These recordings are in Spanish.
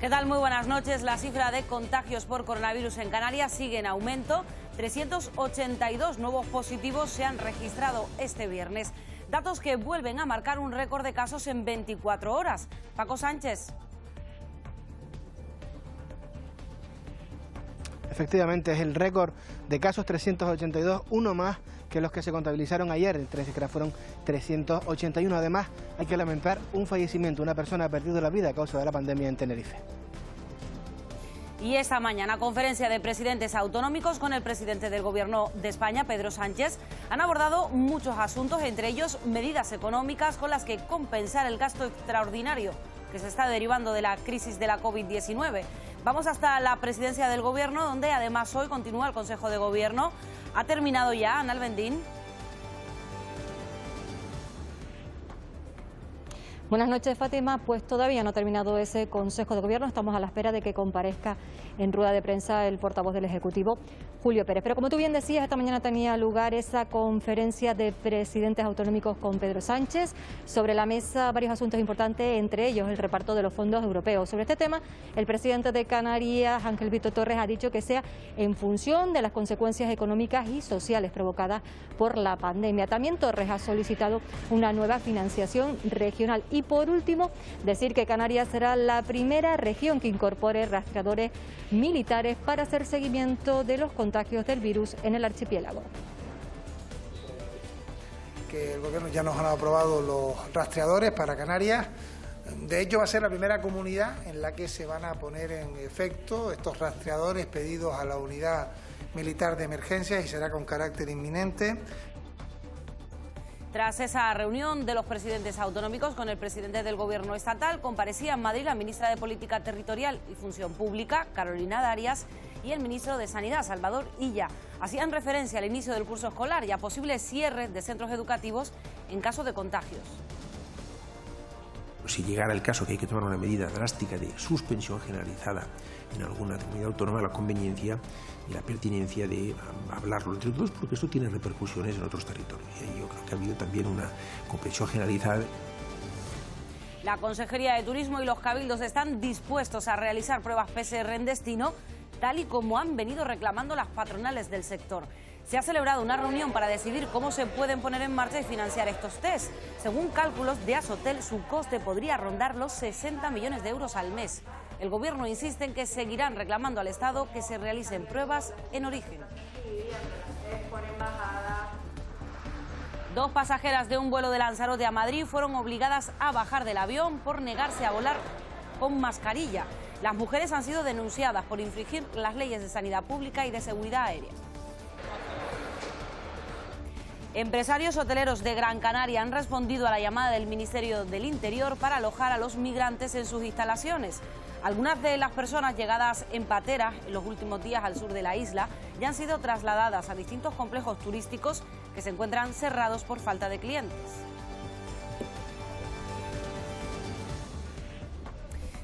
¿Qué tal? Muy buenas noches. La cifra de contagios por coronavirus en Canarias sigue en aumento. 382 nuevos positivos se han registrado este viernes. Datos que vuelven a marcar un récord de casos en 24 horas. Paco Sánchez. Efectivamente, es el récord de casos 382, uno más que los que se contabilizaron ayer, el 13, que fueron 381. Además, hay que lamentar un fallecimiento. Una persona ha perdido la vida a causa de la pandemia en Tenerife. Y esta mañana, conferencia de presidentes autonómicos con el presidente del Gobierno de España, Pedro Sánchez, han abordado muchos asuntos, entre ellos medidas económicas con las que compensar el gasto extraordinario que se está derivando de la crisis de la COVID-19. Vamos hasta la presidencia del Gobierno, donde además hoy continúa el Consejo de Gobierno. ¿Ha terminado ya, Ana Albendín? Buenas noches, Fátima. Pues todavía no ha terminado ese Consejo de Gobierno. Estamos a la espera de que comparezca en rueda de prensa el portavoz del Ejecutivo, Julio Pérez. Pero como tú bien decías, esta mañana tenía lugar esa conferencia de presidentes autonómicos con Pedro Sánchez. Sobre la mesa varios asuntos importantes, entre ellos el reparto de los fondos europeos. Sobre este tema, el presidente de Canarias, Ángel Víctor Torres, ha dicho que sea en función de las consecuencias económicas y sociales provocadas por la pandemia. También Torres ha solicitado una nueva financiación regional. Y por último, decir que Canarias será la primera región que incorpore rastreadores militares para hacer seguimiento de los contagios del virus en el archipiélago. Que el Gobierno ya nos han aprobado los rastreadores para Canarias. De hecho, va a ser la primera comunidad en la que se van a poner en efecto estos rastreadores pedidos a la unidad militar de emergencias y será con carácter inminente. Tras esa reunión de los presidentes autonómicos con el presidente del Gobierno estatal, comparecía en Madrid la ministra de Política Territorial y Función Pública, Carolina Darias, y el ministro de Sanidad, Salvador Illa. Hacían referencia al inicio del curso escolar y a posibles cierres de centros educativos en caso de contagios. Si llegara el caso que hay que tomar una medida drástica de suspensión generalizada en alguna comunidad autónoma, la conveniencia y la pertinencia de hablarlo entre todos, porque esto tiene repercusiones en otros territorios. Y yo creo que ha habido también una comprensión generalizada. La Consejería de Turismo y los cabildos están dispuestos a realizar pruebas PCR en destino, tal y como han venido reclamando las patronales del sector. Se ha celebrado una reunión para decidir cómo se pueden poner en marcha y financiar estos test. Según cálculos de Asotel, su coste podría rondar los 60 millones de euros al mes. El Gobierno insiste en que seguirán reclamando al Estado que se realicen pruebas en origen. Dos pasajeras de un vuelo de Lanzarote a Madrid fueron obligadas a bajar del avión por negarse a volar con mascarilla. Las mujeres han sido denunciadas por infringir las leyes de sanidad pública y de seguridad aérea. Empresarios hoteleros de Gran Canaria han respondido a la llamada del Ministerio del Interior para alojar a los migrantes en sus instalaciones. Algunas de las personas llegadas en patera en los últimos días al sur de la isla ya han sido trasladadas a distintos complejos turísticos que se encuentran cerrados por falta de clientes.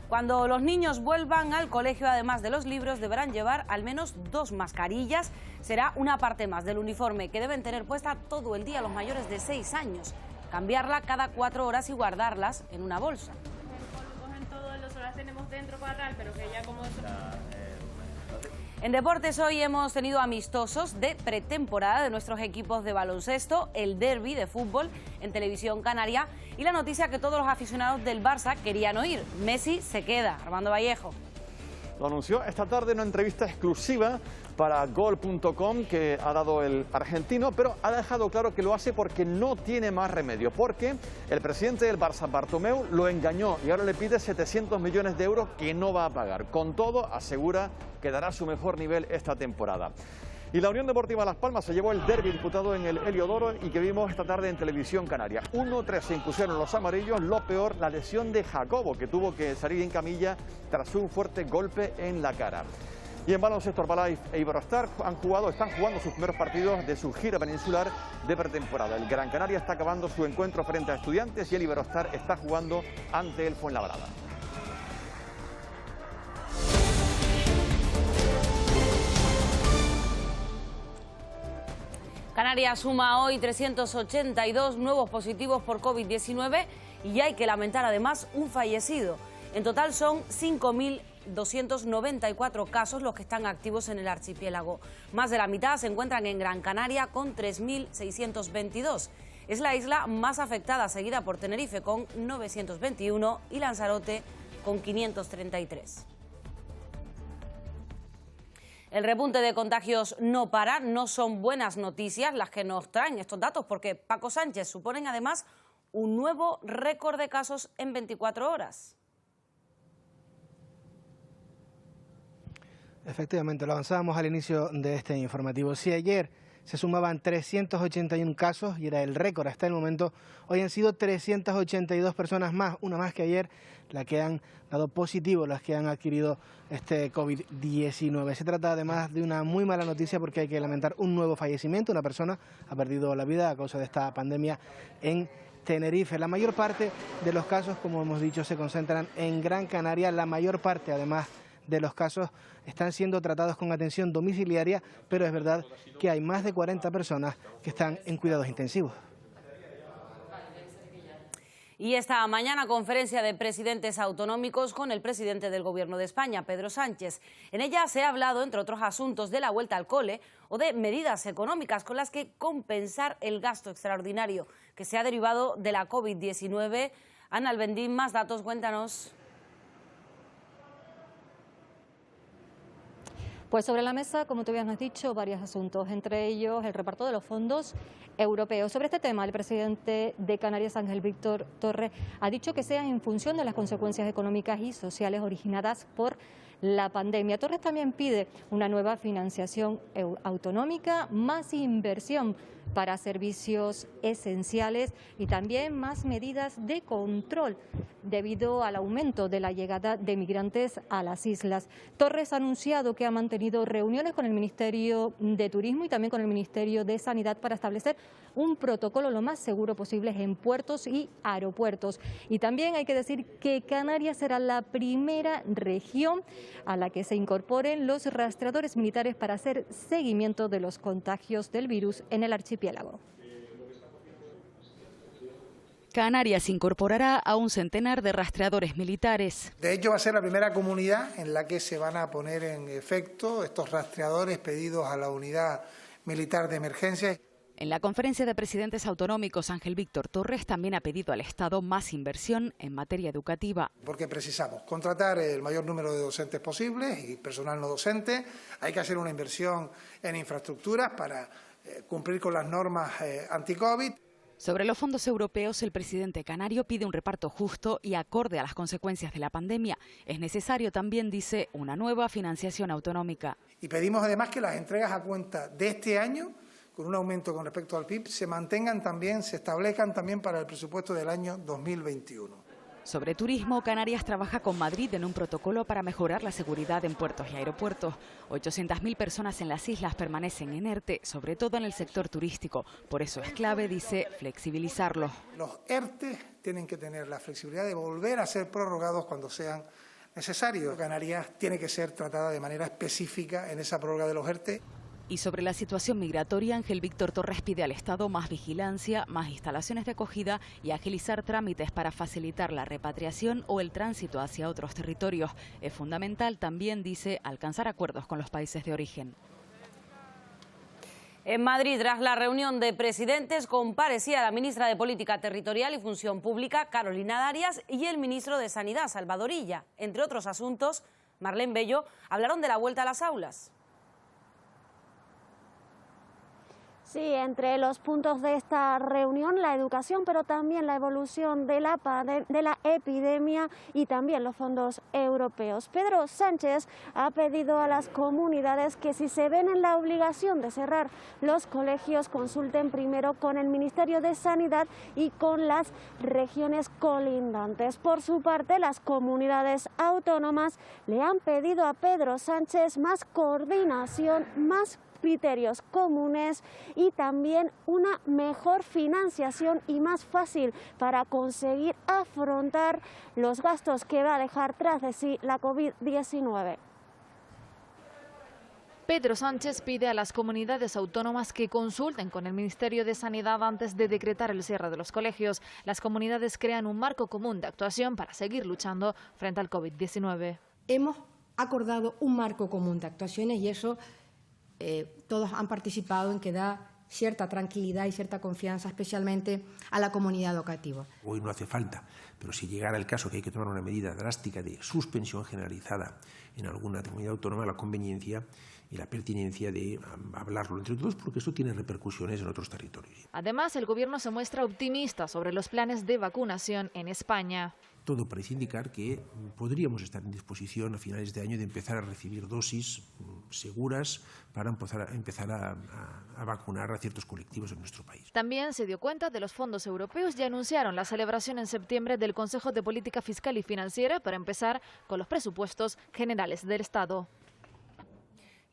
Cuando los niños vuelvan al colegio, además de los libros, deberán llevar al menos 2 mascarillas. Será una parte más del uniforme que deben tener puesta todo el día los mayores de 6 años. Cambiarla cada 4 horas y guardarlas en una bolsa. Tenemos dentro para pero que ya como En deportes hoy hemos tenido amistosos de pretemporada de nuestros equipos de baloncesto, el derbi de fútbol en Televisión Canaria y la noticia que todos los aficionados del Barça querían oír: Messi se queda. Armando Vallejo. Lo anunció esta tarde en una entrevista exclusiva para Gol.com que ha dado el argentino, pero ha dejado claro que lo hace porque no tiene más remedio, porque el presidente del Barça, Bartomeu, lo engañó y ahora le pide 700 millones de euros que no va a pagar. Con todo, asegura que dará su mejor nivel esta temporada. Y la Unión Deportiva Las Palmas se llevó el derbi disputado en el Heliodoro y que vimos esta tarde en Televisión Canaria. 1-3 se impusieron los amarillos. Lo peor, la lesión de Jacobo, que tuvo que salir en camilla tras un fuerte golpe en la cara. Y en baloncesto, Herbalife e Iberostar están jugando sus primeros partidos de su gira peninsular de pretemporada. El Gran Canaria está acabando su encuentro frente a Estudiantes y el Iberostar está jugando ante el Fuenlabrada. Canarias suma hoy 382 nuevos positivos por COVID-19 y hay que lamentar además un fallecido. En total son 5.000 294 casos los que están activos en el archipiélago. Más de la mitad se encuentran en Gran Canaria con 3.622. Es la isla más afectada, seguida por Tenerife con 921 y Lanzarote con 533. El repunte de contagios no para, no son buenas noticias las que nos traen estos datos, porque Paco Sánchez suponen además un nuevo récord de casos en 24 horas. Efectivamente, lo avanzábamos al inicio de este informativo. Si ayer se sumaban 381 casos y era el récord hasta el momento, hoy han sido 382 personas más, una más que ayer, las que han dado positivo, las que han adquirido este COVID-19. Se trata además de una muy mala noticia porque hay que lamentar un nuevo fallecimiento. Una persona ha perdido la vida a causa de esta pandemia en Tenerife. La mayor parte de los casos, como hemos dicho, se concentran en Gran Canaria. La mayor parte, además de los casos, están siendo tratados con atención domiciliaria, pero es verdad que hay más de 40 personas que están en cuidados intensivos. Y esta mañana conferencia de presidentes autonómicos con el presidente del Gobierno de España, Pedro Sánchez. En ella se ha hablado, entre otros asuntos, de la vuelta al cole o de medidas económicas con las que compensar el gasto extraordinario que se ha derivado de la COVID-19. Ana Albendín, más datos, cuéntanos. Pues sobre la mesa, como tú bien has dicho, varios asuntos, entre ellos el reparto de los fondos europeos. Sobre este tema, el presidente de Canarias, Ángel Víctor Torres, ha dicho que sea en función de las consecuencias económicas y sociales originadas por la pandemia. Torres también pide una nueva financiación autonómica, más inversión para servicios esenciales y también más medidas de control debido al aumento de la llegada de migrantes a las islas. Torres ha anunciado que ha mantenido reuniones con el Ministerio de Turismo y también con el Ministerio de Sanidad para establecer un protocolo lo más seguro posible en puertos y aeropuertos. Y también hay que decir que Canarias será la primera región a la que se incorporen los rastreadores militares para hacer seguimiento de los contagios del virus en el archipiélago. Canarias incorporará a un centenar de rastreadores militares. De hecho, va a ser la primera comunidad en la que se van a poner en efecto estos rastreadores pedidos a la unidad militar de emergencia. En la conferencia de presidentes autonómicos, Ángel Víctor Torres también ha pedido al Estado más inversión en materia educativa. Porque precisamos contratar el mayor número de docentes posibles y personal no docente. Hay que hacer una inversión en infraestructuras para cumplir con las normas anti-COVID. Sobre los fondos europeos, el presidente canario pide un reparto justo y acorde a las consecuencias de la pandemia. Es necesario también, dice, una nueva financiación autonómica. Y pedimos además que las entregas a cuenta de este año, con un aumento con respecto al PIB, se mantengan también, se establezcan también para el presupuesto del año 2021. Sobre turismo, Canarias trabaja con Madrid en un protocolo para mejorar la seguridad en puertos y aeropuertos. 800.000 personas en las islas permanecen en ERTE, sobre todo en el sector turístico. Por eso es clave, dice, flexibilizarlos. Los ERTE tienen que tener la flexibilidad de volver a ser prorrogados cuando sean necesarios. Canarias tiene que ser tratada de manera específica en esa prórroga de los ERTE. Y sobre la situación migratoria, Ángel Víctor Torres pide al Estado más vigilancia, más instalaciones de acogida y agilizar trámites para facilitar la repatriación o el tránsito hacia otros territorios. Es fundamental también, dice, alcanzar acuerdos con los países de origen. En Madrid, tras la reunión de presidentes, comparecía la ministra de Política Territorial y Función Pública, Carolina Darias, y el ministro de Sanidad, Salvador Illa. Entre otros asuntos, Marlene Bello, hablaron de la vuelta a las aulas. Sí, entre los puntos de esta reunión, la educación, pero también la evolución de la epidemia y también los fondos europeos. Pedro Sánchez ha pedido a las comunidades que si se ven en la obligación de cerrar los colegios, consulten primero con el Ministerio de Sanidad y con las regiones colindantes. Por su parte, las comunidades autónomas le han pedido a Pedro Sánchez más coordinación, más criterios comunes y también una mejor financiación y más fácil para conseguir afrontar los gastos que va a dejar tras de sí la COVID-19. Pedro Sánchez pide a las comunidades autónomas que consulten con el Ministerio de Sanidad antes de decretar el cierre de los colegios. Las comunidades crean un marco común de actuación para seguir luchando frente al COVID-19. Hemos acordado un marco común de actuaciones y eso todos han participado en que da cierta tranquilidad y cierta confianza, especialmente a la comunidad educativa. Hoy no hace falta, pero si llegara el caso que hay que tomar una medida drástica de suspensión generalizada en alguna comunidad autónoma, la conveniencia y la pertinencia de hablarlo entre todos, porque esto tiene repercusiones en otros territorios. Además, el Gobierno se muestra optimista sobre los planes de vacunación en España. Todo parece indicar que podríamos estar en disposición a finales de año de empezar a recibir dosis seguras para empezar a vacunar a ciertos colectivos en nuestro país. También se dio cuenta de los fondos europeos y anunciaron la celebración en septiembre del Consejo de Política Fiscal y Financiera para empezar con los presupuestos generales del Estado.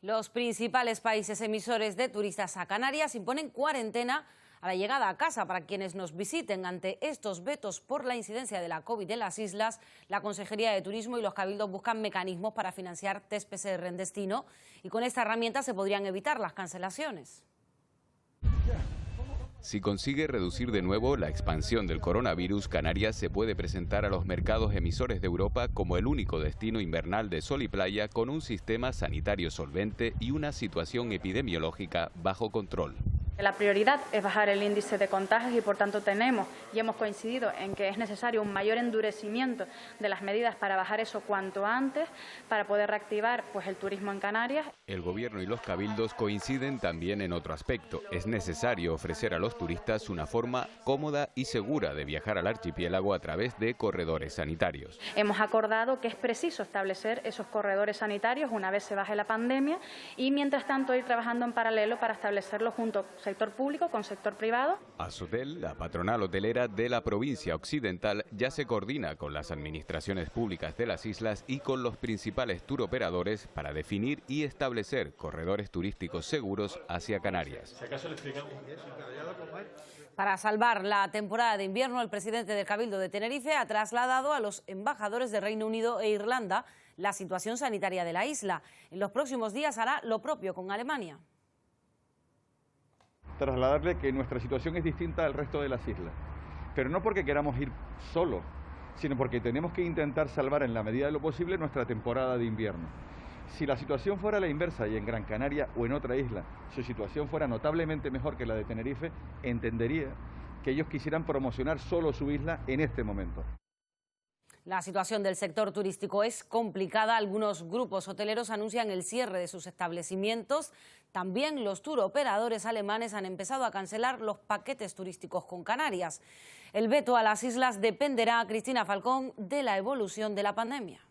Los principales países emisores de turistas a Canarias imponen cuarentena a la llegada a casa para quienes nos visiten. Ante estos vetos por la incidencia de la COVID en las islas, la Consejería de Turismo y los cabildos buscan mecanismos para financiar test PCR en destino y con esta herramienta se podrían evitar las cancelaciones. Si consigue reducir de nuevo la expansión del coronavirus, Canarias se puede presentar a los mercados emisores de Europa como el único destino invernal de sol y playa con un sistema sanitario solvente y una situación epidemiológica bajo control. La prioridad es bajar el índice de contagios y por tanto tenemos y hemos coincidido en que es necesario un mayor endurecimiento de las medidas para bajar eso cuanto antes, para poder reactivar el turismo en Canarias. El Gobierno y los cabildos coinciden también en otro aspecto. Es necesario ofrecer a los turistas una forma cómoda y segura de viajar al archipiélago a través de corredores sanitarios. Hemos acordado que es preciso establecer esos corredores sanitarios una vez se baje la pandemia y mientras tanto ir trabajando en paralelo para establecerlo junto sector público con sector privado. Asotel, la patronal hotelera de la provincia occidental, ya se coordina con las administraciones públicas de las islas y con los principales turoperadores para definir y establecer corredores turísticos seguros hacia Canarias. Para salvar la temporada de invierno, el presidente del Cabildo de Tenerife ha trasladado a los embajadores de Reino Unido e Irlanda la situación sanitaria de la isla. En los próximos días hará lo propio con Alemania. Trasladarle que nuestra situación es distinta al resto de las islas, pero no porque queramos ir solos, sino porque tenemos que intentar salvar en la medida de lo posible nuestra temporada de invierno. Si la situación fuera la inversa y en Gran Canaria o en otra isla, su situación fuera notablemente mejor que la de Tenerife, entendería que ellos quisieran promocionar solo su isla en este momento. La situación del sector turístico es complicada. Algunos grupos hoteleros anuncian el cierre de sus establecimientos. También los turoperadores alemanes han empezado a cancelar los paquetes turísticos con Canarias. El veto a las islas dependerá, Cristina Falcón, de la evolución de la pandemia.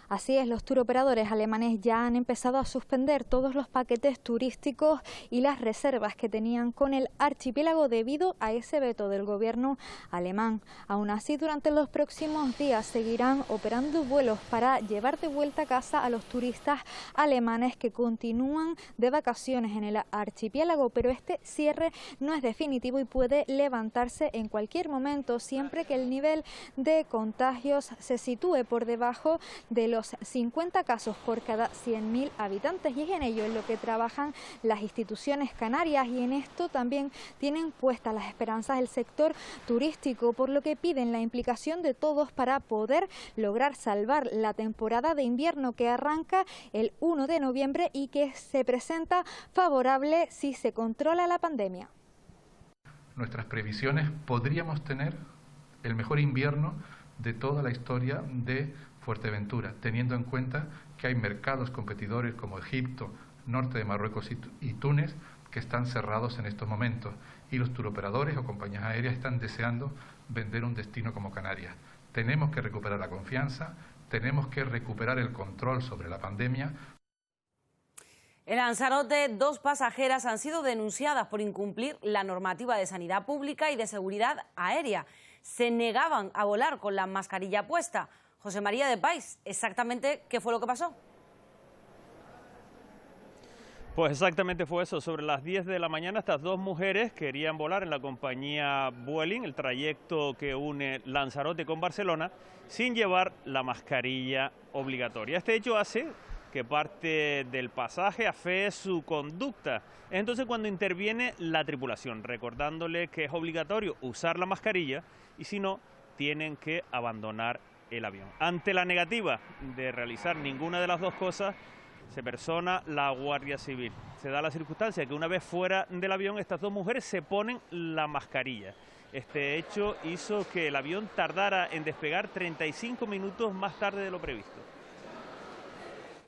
Así es, los turoperadores alemanes ya han empezado a suspender todos los paquetes turísticos y las reservas que tenían con el archipiélago debido a ese veto del gobierno alemán. Aún así, durante los próximos días seguirán operando vuelos para llevar de vuelta a casa a los turistas alemanes que continúan de vacaciones en el archipiélago, pero este cierre no es definitivo y puede levantarse en cualquier momento, siempre que el nivel de contagios se sitúe por debajo de los 50 casos por cada 100.000 habitantes, y es en ello en lo que trabajan las instituciones canarias, y en esto también tienen puestas las esperanzas del sector turístico, por lo que piden la implicación de todos para poder lograr salvar la temporada de invierno que arranca el 1 de noviembre y que se presenta favorable si se controla la pandemia. Nuestras previsiones, podríamos tener el mejor invierno de toda la historia de Fuerteventura, teniendo en cuenta que hay mercados competidores como Egipto, norte de Marruecos y Túnez, que están cerrados en estos momentos, y los turoperadores o compañías aéreas están deseando vender un destino como Canarias. Tenemos que recuperar la confianza, tenemos que recuperar el control sobre la pandemia. En Lanzarote, 2 pasajeras han sido denunciadas por incumplir la normativa de sanidad pública y de seguridad aérea. Se negaban a volar con la mascarilla puesta. José María de Pais, exactamente qué fue lo que pasó. Pues exactamente fue eso. Sobre las 10 de la mañana estas 2 mujeres querían volar en la compañía Vueling, el trayecto que une Lanzarote con Barcelona, sin llevar la mascarilla obligatoria. Este hecho hace que parte del pasaje afee su conducta. Entonces cuando interviene la tripulación, recordándole que es obligatorio usar la mascarilla y si no, tienen que abandonar el avión. Ante la negativa de realizar ninguna de las dos cosas, se persona la Guardia Civil. Se da la circunstancia que una vez fuera del avión, estas dos mujeres se ponen la mascarilla. Este hecho hizo que el avión tardara en despegar 35 minutos más tarde de lo previsto.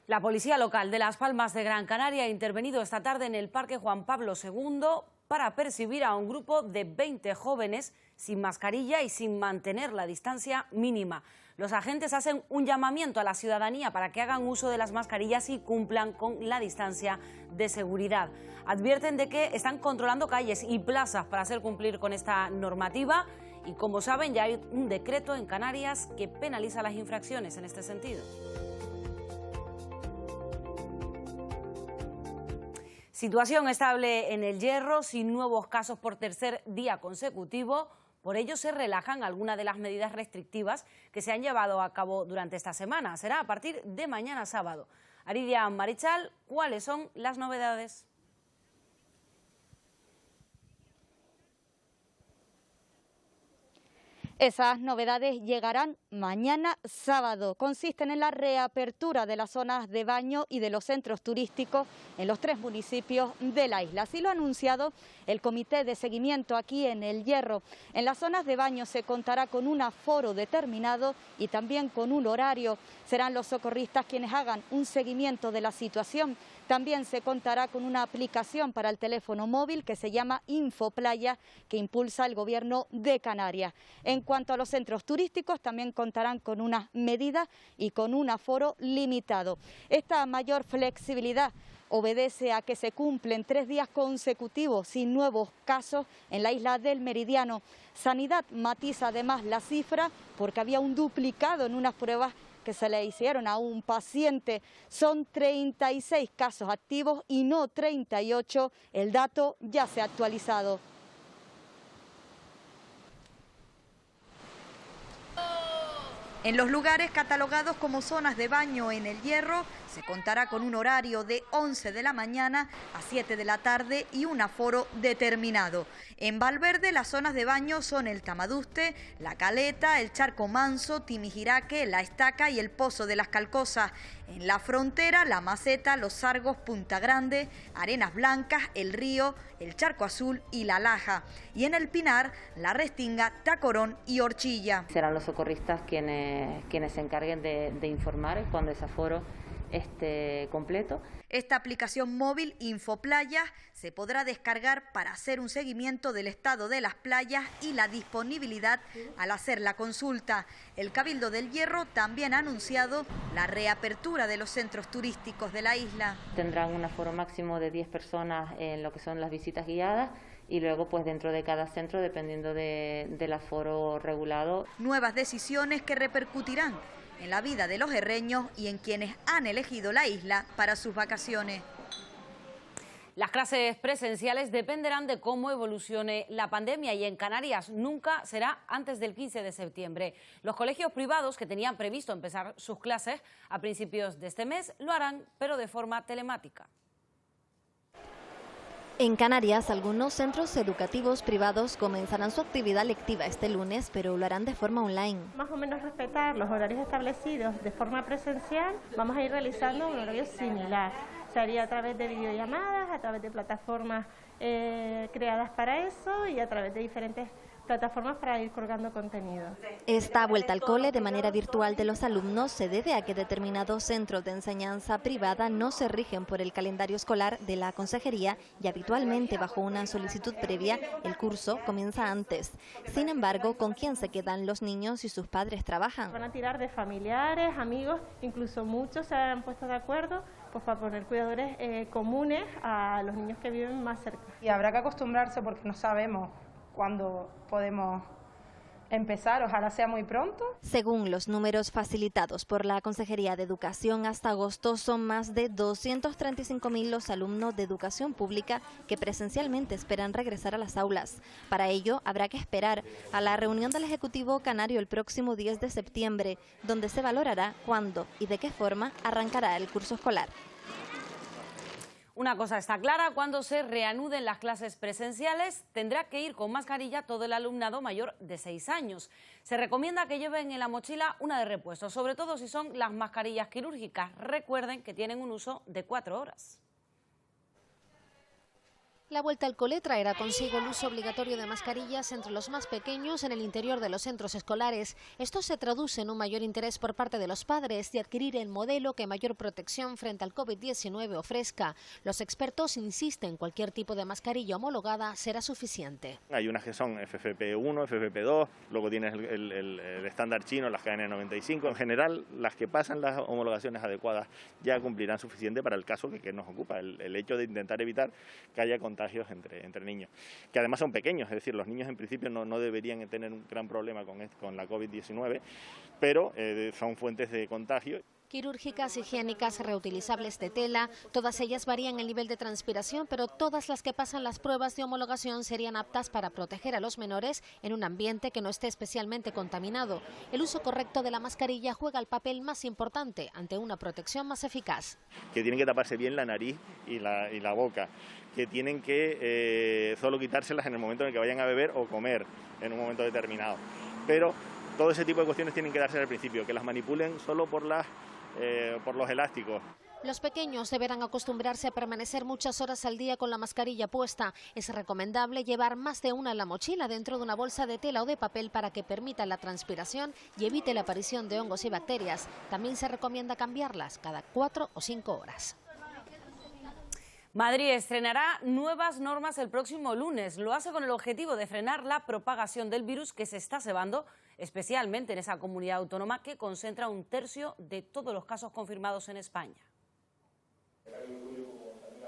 La policía local de Las Palmas de Gran Canaria ha intervenido esta tarde en el Parque Juan Pablo II para percibir a un grupo de 20 jóvenes sin mascarilla y sin mantener la distancia mínima. Los agentes hacen un llamamiento a la ciudadanía para que hagan uso de las mascarillas y cumplan con la distancia de seguridad. Advierten de que están controlando calles y plazas para hacer cumplir con esta normativa y, como saben, ya hay un decreto en Canarias que penaliza las infracciones en este sentido. Situación estable en El Hierro, sin nuevos casos por tercer día consecutivo. Por ello se relajan algunas de las medidas restrictivas que se han llevado a cabo durante esta semana. Será a partir de mañana sábado. Aridia Marichal, ¿cuáles son las novedades? Esas novedades llegarán mañana sábado. Consisten en la reapertura de las zonas de baño y de los centros turísticos en los 3 municipios de la isla. Así lo ha anunciado el Comité de Seguimiento aquí en El Hierro. En las zonas de baño se contará con un aforo determinado y también con un horario. Serán los socorristas quienes hagan un seguimiento de la situación. También se contará con una aplicación para el teléfono móvil que se llama Infoplaya, que impulsa el Gobierno de Canarias. En cuanto a los centros turísticos, también contarán con unas medidas y con un aforo limitado. Esta mayor flexibilidad obedece a que se cumplen 3 días consecutivos sin nuevos casos en la isla del Meridiano. Sanidad matiza además la cifra porque había un duplicado en unas pruebas que se le hicieron a un paciente. Son 36 casos activos y no 38. El dato ya se ha actualizado. En los lugares catalogados como zonas de baño en El Hierro se contará con un horario de 11 de la mañana a 7 de la tarde y un aforo determinado. En Valverde las zonas de baño son el Tamaduste, La Caleta, el Charco Manso, Timijiraque, La Estaca y el Pozo de las Calcosas. En la Frontera, La Maceta, Los Sargos, Punta Grande, Arenas Blancas, El Río, el Charco Azul y La Laja. Y en el Pinar, La Restinga, Tacorón y Horchilla. Serán los socorristas quienes se encarguen de informar cuando ese aforo esté completo. Esta aplicación móvil Infoplaya se podrá descargar para hacer un seguimiento del estado de las playas y la disponibilidad al hacer la consulta. El Cabildo del Hierro también ha anunciado la reapertura de los centros turísticos de la isla. Tendrán un aforo máximo de 10 personas en lo que son las visitas guiadas y luego pues dentro de cada centro dependiendo del aforo regulado. Nuevas decisiones que repercutirán en la vida de los herreños y en quienes han elegido la isla para sus vacaciones. Las clases presenciales dependerán de cómo evolucione la pandemia y en Canarias nunca será antes del 15 de septiembre. Los colegios privados que tenían previsto empezar sus clases a principios de este mes lo harán, pero de forma telemática. En Canarias, algunos centros educativos privados comenzarán su actividad lectiva este lunes, pero lo harán de forma online. Más o menos respetar los horarios establecidos de forma presencial, vamos a ir realizando un horario similar. Se haría a través de videollamadas, a través de plataformas creadas para eso y a través de diferentes plataformas para ir colgando contenido. Esta vuelta al cole de manera virtual de los alumnos se debe a que determinados centros de enseñanza privada no se rigen por el calendario escolar de la Consejería y habitualmente bajo una solicitud previa el curso comienza antes. Sin embargo, ¿con quién se quedan los niños si sus padres trabajan? Van a tirar de familiares, amigos, incluso muchos se han puesto de acuerdo pues para poner cuidadores comunes a los niños que viven más cerca. Y habrá que acostumbrarse porque no sabemos cuándo podemos empezar, ojalá sea muy pronto. Según los números facilitados por la Consejería de Educación, hasta agosto son más de 235.000 los alumnos de educación pública que presencialmente esperan regresar a las aulas. Para ello, habrá que esperar a la reunión del Ejecutivo Canario el próximo 10 de septiembre, donde se valorará cuándo y de qué forma arrancará el curso escolar. Una cosa está clara, cuando se reanuden las clases presenciales tendrá que ir con mascarilla todo el alumnado mayor de 6 años. Se recomienda que lleven en la mochila una de repuesto, sobre todo si son las mascarillas quirúrgicas. Recuerden que tienen un uso de 4 horas. La vuelta al cole traerá consigo el uso obligatorio de mascarillas entre los más pequeños en el interior de los centros escolares. Esto se traduce en un mayor interés por parte de los padres de adquirir el modelo que mayor protección frente al COVID-19 ofrezca. Los expertos insisten, cualquier tipo de mascarilla homologada será suficiente. Hay unas que son FFP1, FFP2, luego tienes el estándar chino, las KN95. En general, las que pasan las homologaciones adecuadas ya cumplirán suficiente para el caso que nos ocupa, el hecho de intentar evitar que haya contagios entre niños, que además son pequeños, es decir, los niños en principio no deberían tener un gran problema con la COVID-19, pero son fuentes de contagio. Quirúrgicas, higiénicas, reutilizables de tela, todas ellas varían el nivel de transpiración, pero todas las que pasan las pruebas de homologación serían aptas para proteger a los menores en un ambiente que no esté especialmente contaminado. El uso correcto de la mascarilla juega el papel más importante ante una protección más eficaz. Que tienen que taparse bien la nariz y la boca, que tienen que solo quitárselas en el momento en el que vayan a beber o comer en un momento determinado. Pero todo ese tipo de cuestiones tienen que darse al principio, que las manipulen solo por los elásticos. Los pequeños deberán acostumbrarse a permanecer muchas horas al día con la mascarilla puesta. Es recomendable llevar más de una en la mochila dentro de una bolsa de tela o de papel para que permita la transpiración y evite la aparición de hongos y bacterias. También se recomienda cambiarlas cada 4 o 5 horas. Madrid estrenará nuevas normas el próximo lunes. Lo hace con el objetivo de frenar la propagación del virus que se está cebando, especialmente en esa comunidad autónoma que concentra 1/3 de todos los casos confirmados en España.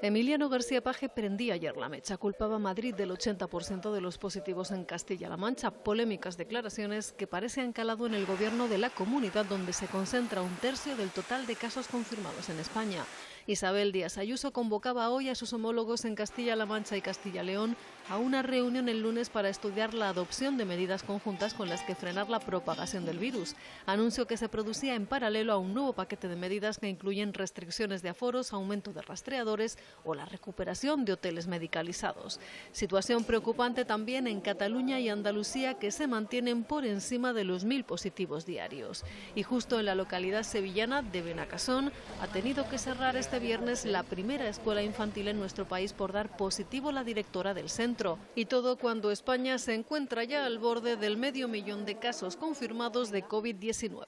Emiliano García Paje prendía ayer la mecha. Culpaba a Madrid del 80% de los positivos en Castilla-La Mancha. Polémicas declaraciones que parece han calado en el gobierno de la comunidad, donde se concentra 1/3 del total de casos confirmados en España. Isabel Díaz Ayuso convocaba hoy a sus homólogos en Castilla-La Mancha y Castilla-León a una reunión el lunes para estudiar la adopción de medidas conjuntas con las que frenar la propagación del virus. Anuncio que se producía en paralelo a un nuevo paquete de medidas que incluyen restricciones de aforos, aumento de rastreadores o la recuperación de hoteles medicalizados. Situación preocupante también en Cataluña y Andalucía, que se mantienen por encima de los 1000 positivos diarios. Y justo en la localidad sevillana de Benacasón ha tenido que cerrar este viernes la primera escuela infantil en nuestro país por dar positivo la directora del centro. Y todo cuando España se encuentra ya al borde del 500.000 de casos confirmados de COVID-19.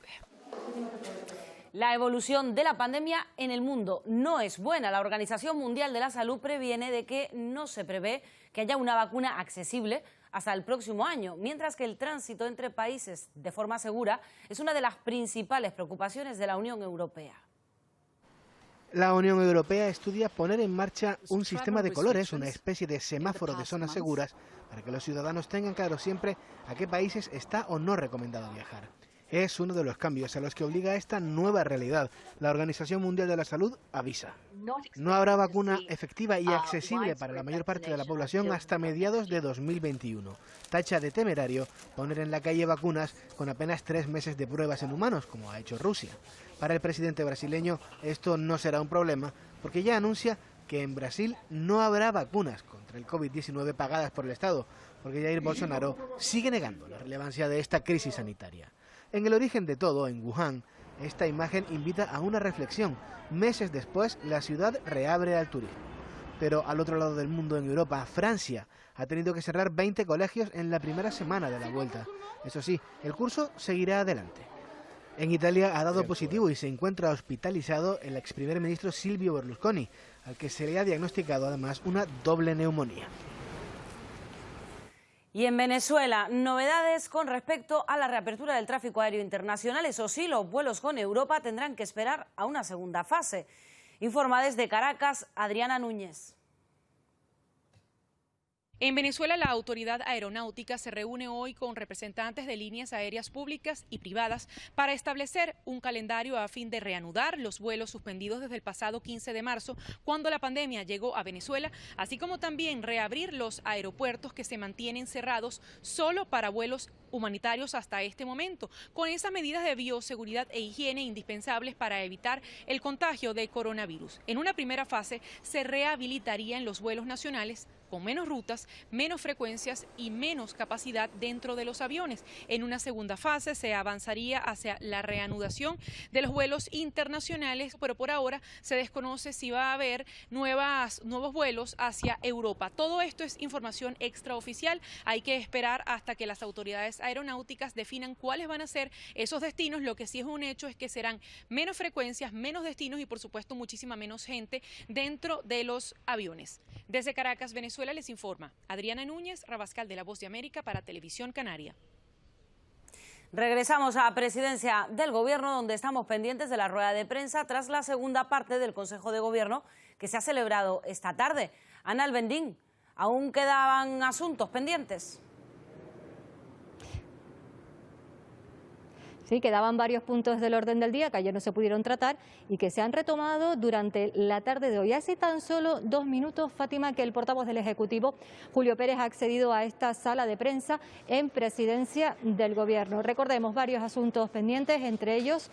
La evolución de la pandemia en el mundo no es buena. La Organización Mundial de la Salud previene de que no se prevé que haya una vacuna accesible hasta el próximo año, mientras que el tránsito entre países de forma segura es una de las principales preocupaciones de la Unión Europea. La Unión Europea estudia poner en marcha un sistema de colores, una especie de semáforo de zonas seguras, para que los ciudadanos tengan claro siempre a qué países está o no recomendado viajar. Es uno de los cambios a los que obliga esta nueva realidad. La Organización Mundial de la Salud avisa. No habrá vacuna efectiva y accesible para la mayor parte de la población hasta mediados de 2021. Tacha de temerario poner en la calle vacunas con apenas 3 meses de pruebas en humanos, como ha hecho Rusia. Para el presidente brasileño esto no será un problema, porque ya anuncia que en Brasil no habrá vacunas contra el COVID-19 pagadas por el Estado, porque Jair Bolsonaro sigue negando la relevancia de esta crisis sanitaria. En el origen de todo, en Wuhan, esta imagen invita a una reflexión. Meses después, la ciudad reabre al turismo. Pero al otro lado del mundo, en Europa, Francia ha tenido que cerrar 20 colegios en la primera semana de la vuelta. Eso sí, el curso seguirá adelante. En Italia ha dado positivo y se encuentra hospitalizado el ex primer ministro Silvio Berlusconi, al que se le ha diagnosticado además una doble neumonía. Y en Venezuela, novedades con respecto a la reapertura del tráfico aéreo internacional. Eso sí, los vuelos con Europa tendrán que esperar a una segunda fase. Informa desde Caracas, Adriana Núñez. En Venezuela, la Autoridad Aeronáutica se reúne hoy con representantes de líneas aéreas públicas y privadas para establecer un calendario a fin de reanudar los vuelos suspendidos desde el pasado 15 de marzo, cuando la pandemia llegó a Venezuela, así como también reabrir los aeropuertos que se mantienen cerrados solo para vuelos humanitarios hasta este momento, con esas medidas de bioseguridad e higiene indispensables para evitar el contagio de coronavirus. En una primera fase se rehabilitarían los vuelos nacionales con menos rutas, menos frecuencias y menos capacidad dentro de los aviones. En una segunda fase se avanzaría hacia la reanudación de los vuelos internacionales, pero por ahora se desconoce si va a haber nuevos vuelos hacia Europa. Todo esto es información extraoficial. Hay que esperar hasta que las autoridades aeronáuticas definan cuáles van a ser esos destinos. Lo que sí es un hecho es que serán menos frecuencias, menos destinos y por supuesto muchísima menos gente dentro de los aviones. Desde Caracas, Venezuela, les informa Adriana Núñez Rabascal de La Voz de América para Televisión Canaria. Regresamos a Presidencia del Gobierno, donde estamos pendientes de la rueda de prensa tras la segunda parte del Consejo de Gobierno que se ha celebrado esta tarde. Ana Albendín, ¿aún quedaban asuntos pendientes? Sí, quedaban varios puntos del orden del día que ayer no se pudieron tratar y que se han retomado durante la tarde de hoy. Hace tan solo 2 minutos, Fátima, que el portavoz del Ejecutivo, Julio Pérez, ha accedido a esta sala de prensa en Presidencia del Gobierno. Recordemos varios asuntos pendientes, entre ellos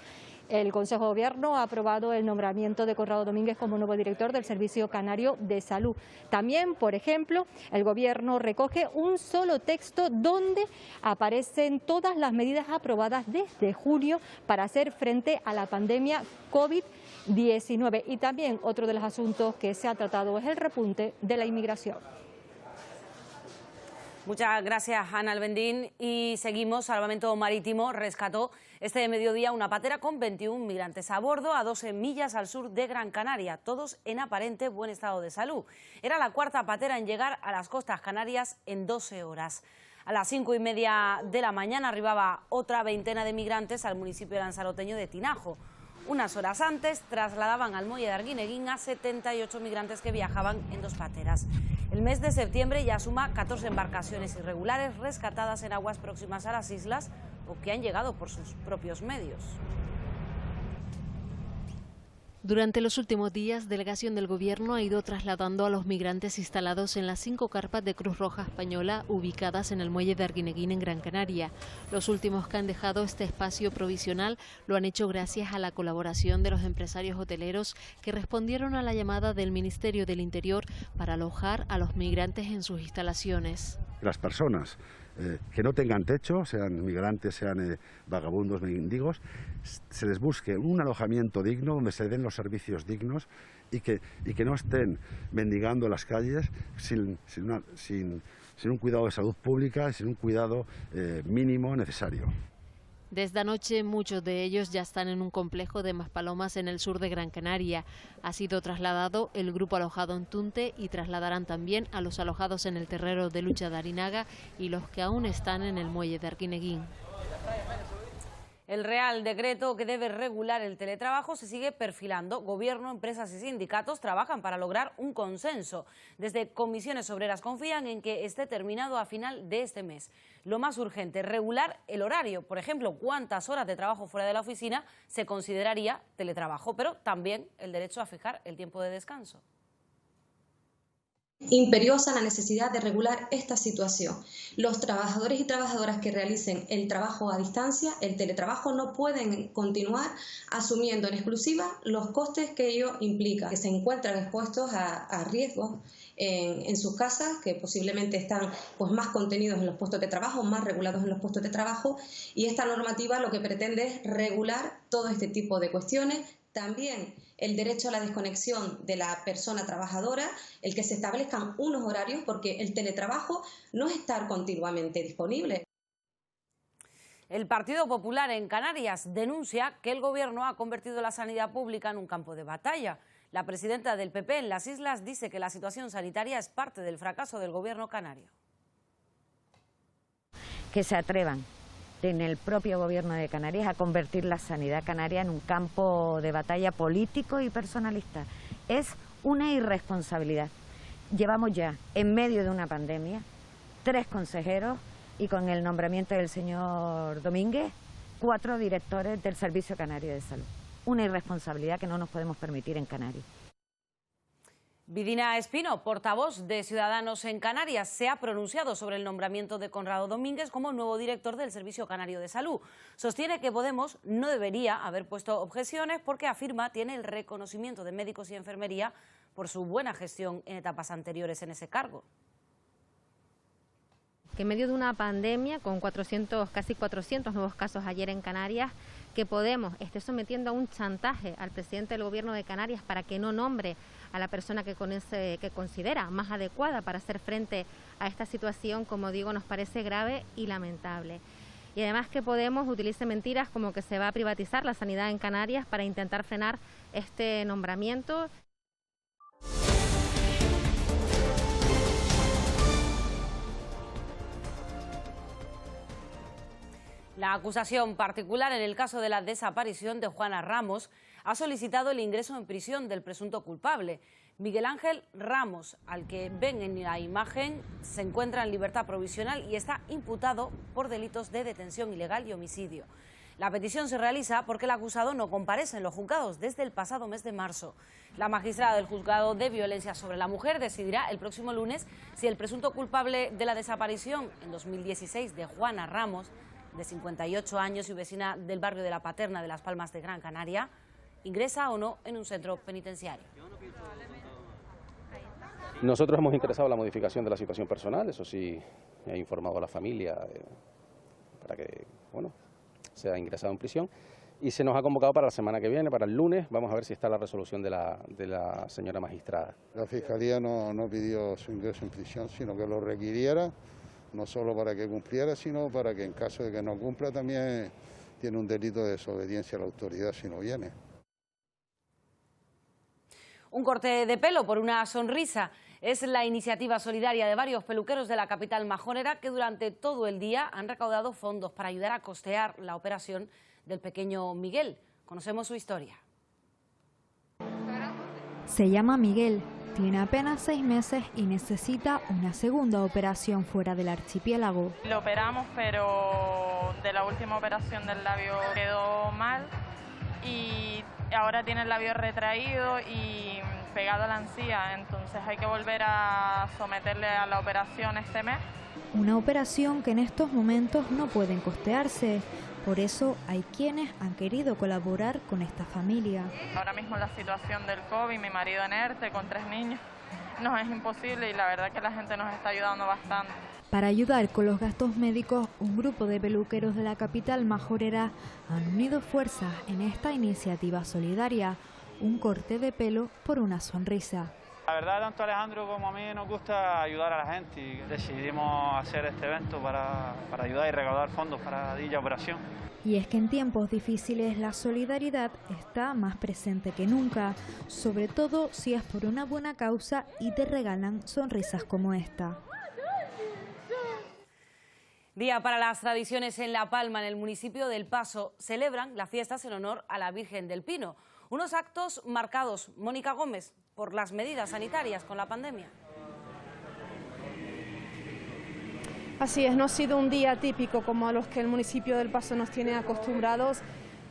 el Consejo de Gobierno ha aprobado el nombramiento de Conrado Domínguez como nuevo director del Servicio Canario de Salud. También, por ejemplo, el Gobierno recoge un solo texto donde aparecen todas las medidas aprobadas desde junio para hacer frente a la pandemia COVID-19. Y también otro de los asuntos que se ha tratado es el repunte de la inmigración. Muchas gracias, Ana Albendín. Y seguimos. Salvamento Marítimo rescató este mediodía una patera con 21 migrantes a bordo a 12 millas al sur de Gran Canaria, todos en aparente buen estado de salud. Era la cuarta patera en llegar a las costas canarias en 12 horas. A las 5:30 de la mañana arribaba otra veintena de migrantes al municipio lanzaroteño de Tinajo. Unas horas antes trasladaban al muelle de Arguineguín a 78 migrantes que viajaban en 2 pateras. El mes de septiembre ya suma 14 embarcaciones irregulares rescatadas en aguas próximas a las islas o que han llegado por sus propios medios. Durante los últimos días, delegación del Gobierno ha ido trasladando a los migrantes instalados en las 5 carpas de Cruz Roja Española ubicadas en el muelle de Arguineguín en Gran Canaria. Los últimos que han dejado este espacio provisional lo han hecho gracias a la colaboración de los empresarios hoteleros que respondieron a la llamada del Ministerio del Interior para alojar a los migrantes en sus instalaciones. Las personas que no tengan techo, sean migrantes, sean vagabundos, mendigos, se les busque un alojamiento digno donde se den los servicios dignos y que no estén mendigando en las calles sin un cuidado de salud pública y sin un cuidado mínimo necesario. Desde anoche muchos de ellos ya están en un complejo de Maspalomas en el sur de Gran Canaria. Ha sido trasladado el grupo alojado en Tunte y trasladarán también a los alojados en el terrero de Lucha de Arinaga y los que aún están en el muelle de Arguineguín. El Real Decreto que debe regular el teletrabajo se sigue perfilando. Gobierno, empresas y sindicatos trabajan para lograr un consenso. Desde comisiones obreras confían en que esté terminado a final de este mes. Lo más urgente, regular el horario. Por ejemplo, cuántas horas de trabajo fuera de la oficina se consideraría teletrabajo, pero también el derecho a fijar el tiempo de descanso. Imperiosa la necesidad de regular esta situación. Los trabajadores y trabajadoras que realicen el trabajo a distancia, el teletrabajo, no pueden continuar asumiendo en exclusiva los costes que ello implica, que se encuentran expuestos a riesgos en sus casas, que posiblemente están más contenidos en los puestos de trabajo, más regulados en los puestos de trabajo, y esta normativa lo que pretende es regular todo este tipo de cuestiones. También el derecho a la desconexión de la persona trabajadora, el que se establezcan unos horarios, porque el teletrabajo no es estar continuamente disponible. El Partido Popular en Canarias denuncia que el Gobierno ha convertido la sanidad pública en un campo de batalla. La presidenta del PP en las islas dice que la situación sanitaria es parte del fracaso del Gobierno canario. Que se atrevan en el propio Gobierno de Canarias a convertir la sanidad canaria en un campo de batalla político y personalista. Es una irresponsabilidad. Llevamos ya, en medio de una pandemia, 3 consejeros y con el nombramiento del señor Domínguez, 4 directores del Servicio Canario de Salud. Una irresponsabilidad que no nos podemos permitir en Canarias. Vidina Espino, portavoz de Ciudadanos en Canarias, se ha pronunciado sobre el nombramiento de Conrado Domínguez como nuevo director del Servicio Canario de Salud. Sostiene que Podemos no debería haber puesto objeciones porque, afirma, tiene el reconocimiento de médicos y enfermería por su buena gestión en etapas anteriores en ese cargo. Que en medio de una pandemia con casi 400 nuevos casos ayer en Canarias, que Podemos esté sometiendo a un chantaje al presidente del Gobierno de Canarias para que no nombre a la persona que considera más adecuada para hacer frente a esta situación, como digo, nos parece grave y lamentable. Y además que Podemos utilice mentiras como que se va a privatizar la sanidad en Canarias para intentar frenar este nombramiento. La acusación particular en el caso de la desaparición de Juana Ramos ha solicitado el ingreso en prisión del presunto culpable. Miguel Ángel Ramos, al que ven en la imagen, se encuentra en libertad provisional y está imputado por delitos de detención ilegal y homicidio. La petición se realiza porque el acusado no comparece en los juzgados desde el pasado mes de marzo. La magistrada del Juzgado de Violencia sobre la Mujer decidirá el próximo lunes si el presunto culpable de la desaparición en 2016 de Juana Ramos, de 58 años y vecina del barrio de La Paterna de Las Palmas de Gran Canaria, ingresa o no en un centro penitenciario. Nosotros hemos interesado la modificación de la situación personal, eso sí, he informado a la familia para que, bueno, sea ingresado en prisión, y se nos ha convocado para la semana que viene, para el lunes. Vamos a ver si está la resolución de la señora magistrada. La Fiscalía no pidió su ingreso en prisión, sino que lo requiriera, no solo para que cumpliera, sino para que en caso de que no cumpla también tiene un delito de desobediencia a la autoridad si no viene. Un corte de pelo por una sonrisa es la iniciativa solidaria de varios peluqueros de la capital majorera que durante todo el día han recaudado fondos para ayudar a costear la operación del pequeño Miguel. Conocemos su historia. Se llama Miguel, tiene apenas 6 meses y necesita una segunda operación fuera del archipiélago. Lo operamos, pero de la última operación del labio quedó mal y ahora tiene el labio retraído y pegado a la encía, entonces hay que volver a someterle a la operación este mes. Una operación que en estos momentos no pueden costearse, por eso hay quienes han querido colaborar con esta familia. Ahora mismo la situación del COVID, mi marido en ERTE con 3 niños, nos es imposible y la verdad que la gente nos está ayudando bastante. Para ayudar con los gastos médicos, un grupo de peluqueros de la capital majorera han unido fuerzas en esta iniciativa solidaria, un corte de pelo por una sonrisa. La verdad, tanto a Alejandro como a mí nos gusta ayudar a la gente y decidimos hacer este evento para ayudar y recaudar fondos para dicha operación. Y es que en tiempos difíciles la solidaridad está más presente que nunca, sobre todo si es por una buena causa y te regalan sonrisas como esta. Día para las tradiciones en La Palma, en el municipio del Paso, celebran las fiestas en honor a la Virgen del Pino. Unos actos marcados, Mónica Gómez, por las medidas sanitarias con la pandemia. Así es, no ha sido un día típico como a los que el municipio del Paso nos tiene acostumbrados,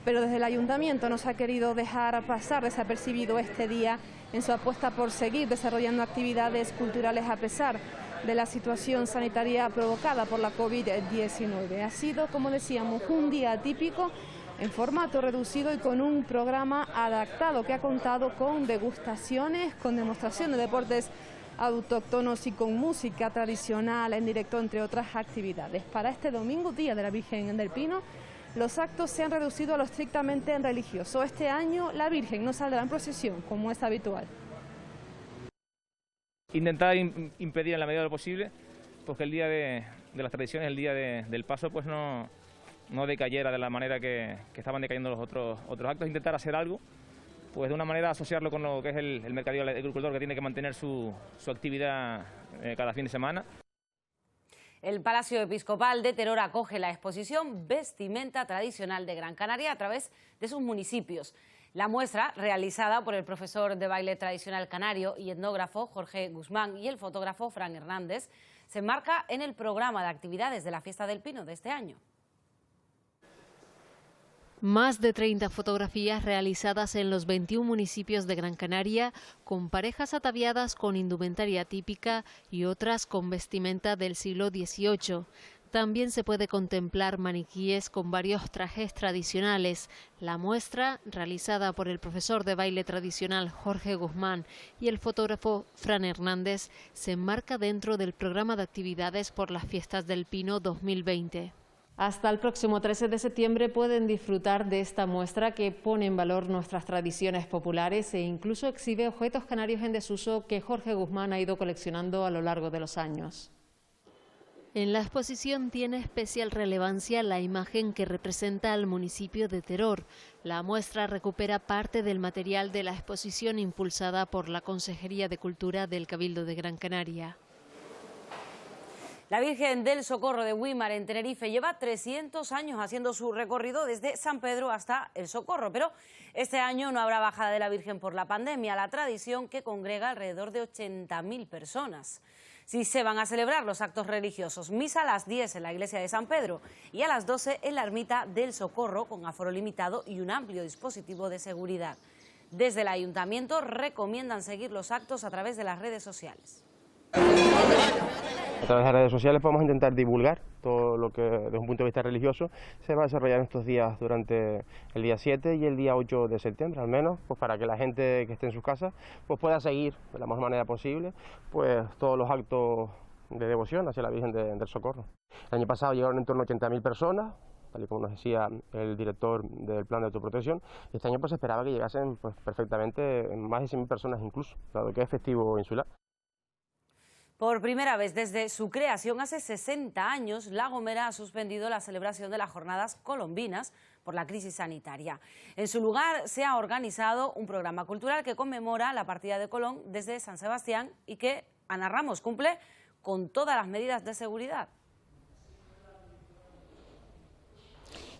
pero desde el ayuntamiento nos ha querido dejar pasar desapercibido este día en su apuesta por seguir desarrollando actividades culturales a pesar de la situación sanitaria provocada por la COVID-19. Ha sido, como decíamos, un día típico en formato reducido y con un programa adaptado que ha contado con degustaciones, con demostración de deportes autóctonos y con música tradicional en directo, entre otras actividades. Para este domingo, Día de la Virgen del Pino, los actos se han reducido a lo estrictamente religioso. Este año la Virgen no saldrá en procesión, como es habitual. Intentar impedir en la medida de lo posible pues que el día de las tradiciones, el día del paso, pues no decayera de la manera que estaban decayendo los otros actos. Intentar hacer algo, pues de una manera asociarlo con lo que es el mercadillo del agricultor, que tiene que mantener su actividad cada fin de semana. El Palacio Episcopal de Teror acoge la exposición Vestimenta Tradicional de Gran Canaria a través de sus municipios. La muestra, realizada por el profesor de baile tradicional canario y etnógrafo Jorge Guzmán y el fotógrafo Fran Hernández, se enmarca en el programa de actividades de la Fiesta del Pino de este año. Más de 30 fotografías realizadas en los 21 municipios de Gran Canaria, con parejas ataviadas con indumentaria típica y otras con vestimenta del siglo XVIII. También se puede contemplar maniquíes con varios trajes tradicionales. La muestra, realizada por el profesor de baile tradicional Jorge Guzmán y el fotógrafo Fran Hernández, se enmarca dentro del programa de actividades por las Fiestas del Pino 2020. Hasta el próximo 13 de septiembre pueden disfrutar de esta muestra que pone en valor nuestras tradiciones populares e incluso exhibe objetos canarios en desuso que Jorge Guzmán ha ido coleccionando a lo largo de los años. En la exposición tiene especial relevancia la imagen que representa al municipio de Teror. La muestra recupera parte del material de la exposición impulsada por la Consejería de Cultura del Cabildo de Gran Canaria. La Virgen del Socorro de Güímar, en Tenerife, lleva 300 años haciendo su recorrido desde San Pedro hasta El Socorro, pero este año no habrá bajada de la Virgen por la pandemia, la tradición que congrega alrededor de 80.000 personas. Sí se van a celebrar los actos religiosos, misa a las 10 en la iglesia de San Pedro y a las 12 en la ermita del Socorro, con aforo limitado y un amplio dispositivo de seguridad. Desde el ayuntamiento recomiendan seguir los actos a través de las redes sociales. A través de las redes sociales podemos intentar divulgar todo lo que desde un punto de vista religioso se va a desarrollar en estos días durante el día 7 y el día 8 de septiembre, al menos pues para que la gente que esté en sus casas pues pueda seguir de la mejor manera posible pues todos los actos de devoción hacia la Virgen del Socorro. El año pasado llegaron en torno a 80.000 personas, tal y como nos decía el director del plan de autoprotección, y este año pues se esperaba que llegasen pues perfectamente más de 100.000 personas incluso, dado que es festivo insular. Por primera vez desde su creación hace 60 años, La Gomera ha suspendido la celebración de las jornadas colombinas por la crisis sanitaria. En su lugar se ha organizado un programa cultural que conmemora la partida de Colón desde San Sebastián y que Ana Ramos cumple con todas las medidas de seguridad.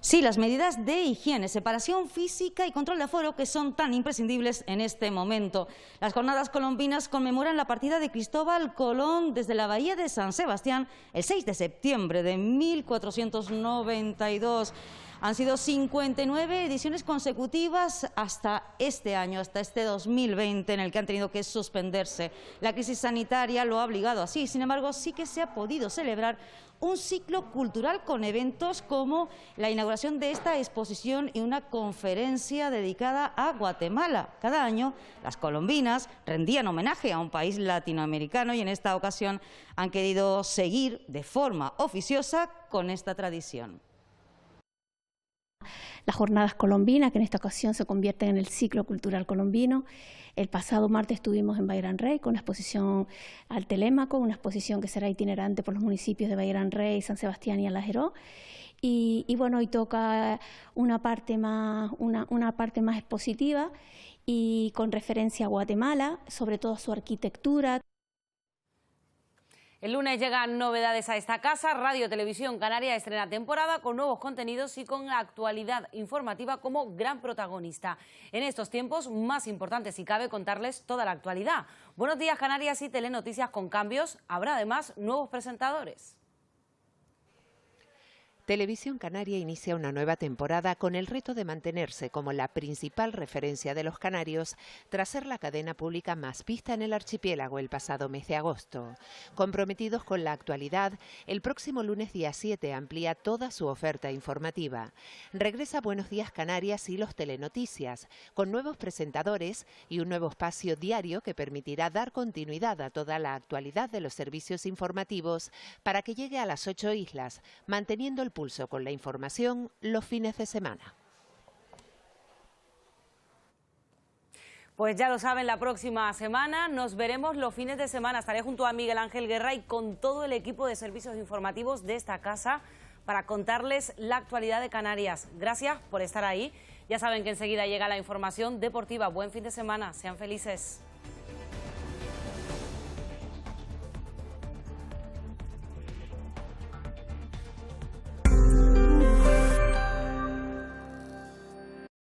Sí, las medidas de higiene, separación física y control de aforo que son tan imprescindibles en este momento. Las jornadas colombinas conmemoran la partida de Cristóbal Colón desde la bahía de San Sebastián el 6 de septiembre de 1492. Han sido 59 ediciones consecutivas hasta este año, hasta este 2020, en el que han tenido que suspenderse. La crisis sanitaria lo ha obligado así, sin embargo, sí que se ha podido celebrar un ciclo cultural con eventos como la inauguración de esta exposición y una conferencia dedicada a Guatemala. Cada año las colombinas rendían homenaje a un país latinoamericano y en esta ocasión han querido seguir de forma oficiosa con esta tradición. Las jornadas colombinas, que en esta ocasión se convierten en el ciclo cultural colombino. El pasado martes estuvimos en Bayram Rey con la exposición al Telémaco, una exposición que será itinerante por los municipios de Bayram Rey, San Sebastián y Alajeró. Y bueno, hoy toca una parte más expositiva y con referencia a Guatemala, sobre todo a su arquitectura. El lunes llegan novedades a esta casa. Radio Televisión Canaria estrena temporada con nuevos contenidos y con la actualidad informativa como gran protagonista. En estos tiempos, más importante si cabe contarles toda la actualidad. Buenos días Canarias y Telenoticias con cambios. Habrá además nuevos presentadores. Televisión Canaria inicia una nueva temporada con el reto de mantenerse como la principal referencia de los canarios tras ser la cadena pública más vista en el archipiélago el pasado mes de agosto. Comprometidos con la actualidad, el próximo lunes día 7 amplía toda su oferta informativa. Regresa Buenos Días Canarias y los Telenoticias, con nuevos presentadores y un nuevo espacio diario que permitirá dar continuidad a toda la actualidad de los servicios informativos para que llegue a las 8 islas, manteniendo el pulso con la información los fines de semana. Pues ya lo saben, la próxima semana nos veremos los fines de semana. Estaré junto a Miguel Ángel Guerra y con todo el equipo de servicios informativos de esta casa para contarles la actualidad de Canarias. Gracias por estar ahí. Ya saben que enseguida llega la información deportiva. Buen fin de semana. Sean felices.